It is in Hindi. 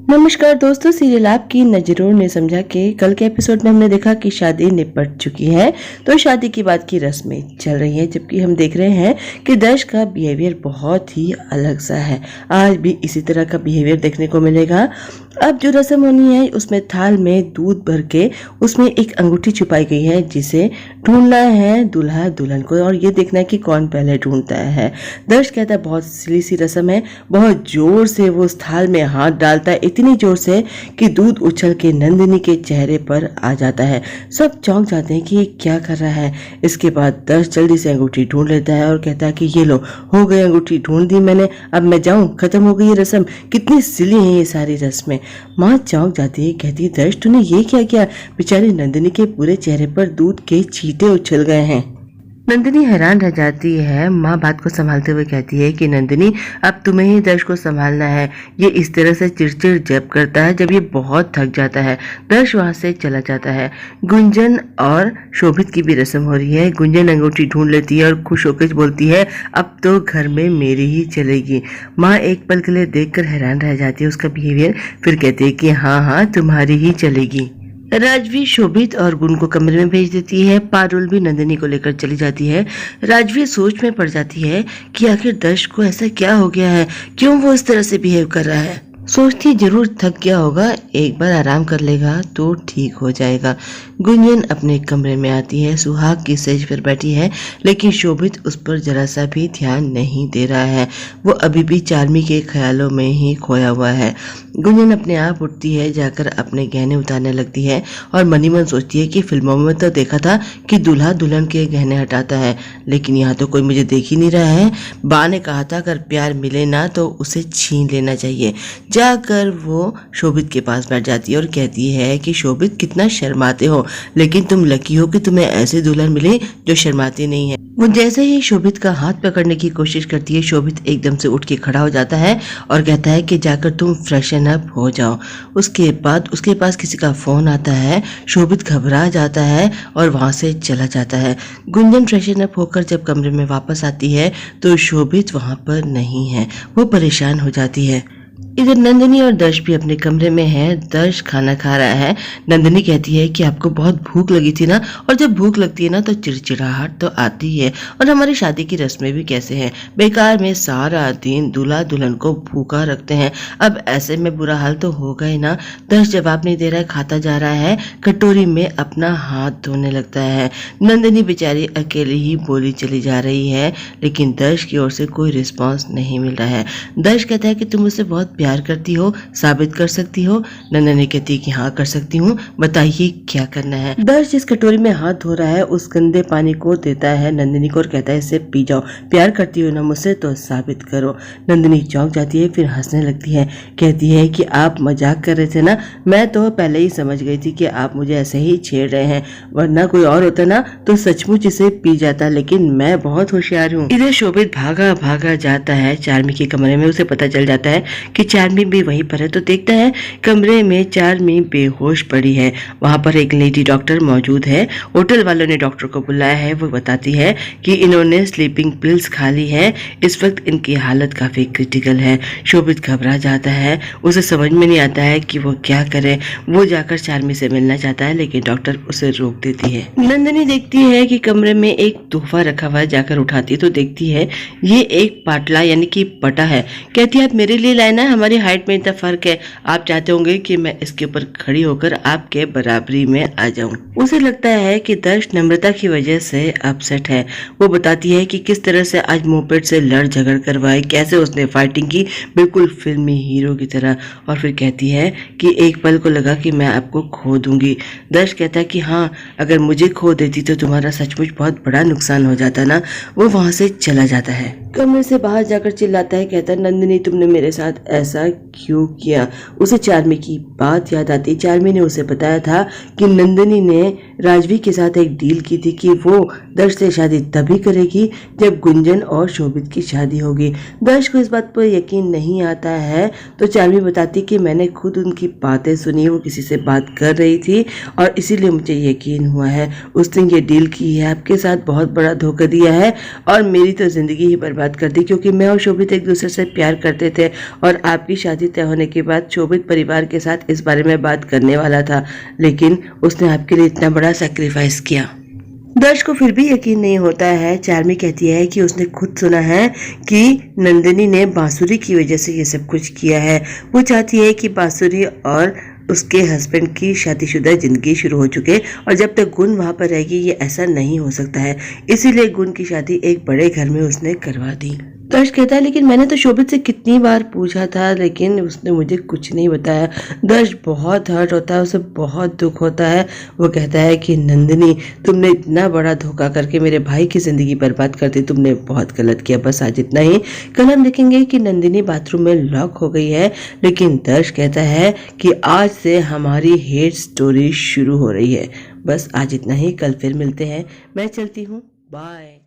नमस्कार दोस्तों, सीरियल आपकी नज़रों ने समझा के कल के एपिसोड में हमने देखा कि शादी निपट चुकी है। तो शादी की बात की रस्में चल रही हैं, जबकि हम देख रहे हैं कि दर्श का बिहेवियर बहुत ही अलग सा है। आज भी इसी तरह का बिहेवियर देखने को मिलेगा। अब जो रस्म होनी है उसमें थाल में दूध भर के उसमें एक अंगूठी छुपाई गई है, जिसे ढूंढना है दूल्हा दुल्हन को, और ये देखना है कि कौन पहले ढूंढता है। दर्श कहता है बहुत सिली सी रस्म है। बहुत जोर से वो उस थाल में हाथ डालता है, इतनी जोर से कि दूध उछल के नंदिनी के चेहरे पर आ जाता है। सब चौंक जाते हैं कि ये क्या कर रहा है। इसके बाद दर्श जल्दी से अंगूठी ढूंढ लेता है और कहता है कि ये लो, हो गई अंगूठी, ढूंढ दी मैंने, अब मैं जाऊं, खत्म हो गई ये रस्म। कितनी सिली है ये सारी रस्में। माँ चौंक जाती है, कहती है दर्श तूने ये क्या किया। बेचारी नंदिनी के पूरे चेहरे पर दूध के छींटे उछल गए हैं। नंदिनी हैरान रह जाती है। माँ बात को संभालते हुए कहती है कि नंदिनी, अब तुम्हें ही दर्श को संभालना है। ये इस तरह से चिड़चिड़ जब करता है जब ये बहुत थक जाता है। दर्श वहाँ से चला जाता है। गुंजन और शोभित की भी रस्म हो रही है। गुंजन अंगूठी ढूंढ लेती है और खुश होकर बोलती है अब तो घर में मेरी ही चलेगी। माँ एक पल के लिए देखकर हैरान रह जाती है उसका बिहेवियर, फिर कहती है कि हाँ हाँ तुम्हारी ही चलेगी। राजवी शोभित और गुण को कमरे में भेज देती है। पारुल भी नंदिनी को लेकर चली जाती है। राजवी सोच में पड़ जाती है कि आखिर दर्श को ऐसा क्या हो गया है, क्यों वो इस तरह से बिहेव कर रहा है। सोचती जरूर थक गया होगा, एक बार आराम कर लेगा तो ठीक हो जाएगा। गुंजन अपने कमरे में आती है। सुहाग की सेज पर बैठी है, लेकिन शोभित उस पर जरा सा भी ध्यान नहीं दे रहा है। वो अभी भी चार्मी के ख्यालों में ही खोया हुआ है। गुंजन अपने आप उठती है, जाकर अपने गहने उतारने लगती है और मनी मन सोचती है कि फिल्मों में तो देखा था कि दूल्हा दुल्हन के गहने हटाता है, लेकिन यहाँ तो कोई मुझे देख ही नहीं रहा है। बा ने कहा था अगर प्यार मिले ना तो उसे छीन लेना चाहिए। जाकर वो शोभित के पास बैठ जाती है और कहती है कि शोभित कितना शर्माते हो, लेकिन तुम लकी हो कि तुम्हें ऐसे दुल्हन मिले जो शर्माती नहीं है। वो जैसे ही शोभित का हाथ पकड़ने की कोशिश करती है, शोभित एकदम से उठ के खड़ा हो जाता है और कहता है कि जाकर तुम फ्रेशन अप हो जाओ। उसके बाद उसके पास किसी का फोन आता है। शोभित घबरा जाता है और वहां से चला जाता है। गुंजन फ्रेशन अप होकर जब कमरे में वापस आती है तो शोभित वहां पर नहीं है। वो परेशान हो जाती है। इधर नंदिनी और दर्श भी अपने कमरे में है। दर्श खाना खा रहा है। नंदिनी कहती है कि आपको बहुत भूख लगी थी ना, और जब भूख लगती है ना तो चिड़चिड़ाहट तो आती है। और हमारी शादी की रस्में भी कैसे हैं, बेकार में सारा दिन दूल्हा दुल्हन को भूखा रखते हैं। अब ऐसे में बुरा हाल तो होगा ही ना। दर्श जवाब नहीं दे रहा है, खाता जा रहा है। कटोरी में अपना हाथ धोने लगता है। नंदिनी बेचारी अकेली ही बोली चली जा रही है, लेकिन दर्श की ओर से कोई रिस्पॉन्स नहीं मिल रहा है। दर्श कहता है कि तुम मुझसे बहुत प्यार करती हो, साबित कर सकती हो। नंदिनी कहती है कि हाँ कर सकती हूँ, बताइए क्या करना है। दर्श जिस कटोरी में हाथ धो रहा है उस गंदे पानी को देता है नंदिनी को और कहता है इसे पी जाओ, प्यार करती हो ना मुझसे तो साबित करो। नंदिनी चौंक जाती है, फिर हंसने लगती है। कहती है कि आप मजाक कर रहे थे ना, मैं तो पहले ही समझ गई थी कि आप मुझे ऐसे ही छेड़ रहे हैं, वरना कोई और होता ना तो सचमुच इसे पी जाता, लेकिन मैं बहुत होशियार हूँ। इधर शोभित भागा भागा जाता है चार्मी के कमरे में। उसे पता चल जाता है कि चार्मी भी वहीं पर है, तो देखता है कमरे में चार्मी बेहोश पड़ी है। वहां पर एक लेडी डॉक्टर मौजूद है। होटल वालों ने डॉक्टर को बुलाया है। वो बताती है कि इन्होंने स्लीपिंग पिल्स खा ली है, इस वक्त इनकी हालत काफी क्रिटिकल है। शोभित घबरा जाता है, उसे समझ में नहीं आता है कि वो क्या करे। वो जाकर चार्मी से मिलना चाहता है, लेकिन डॉक्टर उसे रोक देती है। नंदिनी देखती है कि कमरे में एक तोहफा रखा हुआ है, जाकर उठाती है तो देखती है ये एक पाटला यानी कि पटा है। कहती है आप मेरे लिए लाए ना, हमारी हाइट में इतना फर्क है, आप चाहते होंगे कि मैं इसके ऊपर खड़ी होकर आपके बराबरी में आ जाऊं। उसे लगता है कि दर्श नम्रता की वजह से अपसेट है। वो बताती है कि किस तरह से आज मोपेड से लड़ झगड़ करवाई, कैसे उसने फाइटिंग की बिल्कुल फिल्मी हीरो की तरह, और फिर कहती है कि एक पल को लगा कि मैं आपको खो दूंगी। दर्श कहता है कि हाँ, अगर मुझे खो देती तो तुम्हारा सचमुच बहुत बड़ा नुकसान हो जाता ना। वो वहां से चला जाता है। कमरे से बाहर जाकर चिल्लाता है, कहता है नंदिनी तुमने मेरे साथ ऐसा क्यों किया। उसे चार्मी की बात याद आती। चार्मी ने उसे बताया था कि नंदिनी ने राजवी के साथ एक डील की थी कि वो दर्श से शादी तभी करेगी जब गुंजन और शोभित की शादी होगी। दर्श को इस बात पर यकीन नहीं आता है, तो चार्मी बताती कि मैंने खुद उनकी बातें सुनी, वो किसी से बात कर रही थी और इसीलिए मुझे यकीन हुआ है उसने ये डील की है, आपके साथ बहुत बड़ा धोखा दिया है और मेरी तो जिंदगी ही बर्बाद कर दी, क्योंकि मैं और शोभित एक दूसरे से प्यार करते थे और आपकी शादी तय होने के बाद शोभित परिवार के साथ इस बारे में बात करने वाला था, लेकिन उसने आपके लिए इतना बड़ा सैक्रिफाइस किया। दर्श को फिर भी यकीन नहीं होता है। चार्मी कहती है कि उसने खुद सुना है कि नंदिनी ने बांसुरी की वजह से ये सब कुछ किया है। वो चाहती है कि बांसुरी और उसके हस्बैंड की शादीशुदा जिंदगी शुरू हो चुके और जब तक गुण वहां पर रहेगी ये ऐसा नहीं हो सकता है। इसीलिए गुण की शादी एक बड़े घर में उसने करवा दी। दर्श कहता है लेकिन मैंने तो शोभित से कितनी बार पूछा था, लेकिन उसने मुझे कुछ नहीं बताया। दर्श बहुत हर्ट होता है, उसे बहुत दुख होता है। वो कहता है कि नंदिनी, तुमने इतना बड़ा धोखा करके मेरे भाई की जिंदगी बर्बाद कर दी, तुमने बहुत गलत किया। बस आज इतना ही। कल हम देखेंगे कि नंदिनी बाथरूम में लॉक हो गई है, लेकिन दर्श कहता है कि आज से हमारी हेट स्टोरी शुरू हो रही है। बस आज इतना ही, कल फिर मिलते हैं। मैं चलती हूँ, बाय।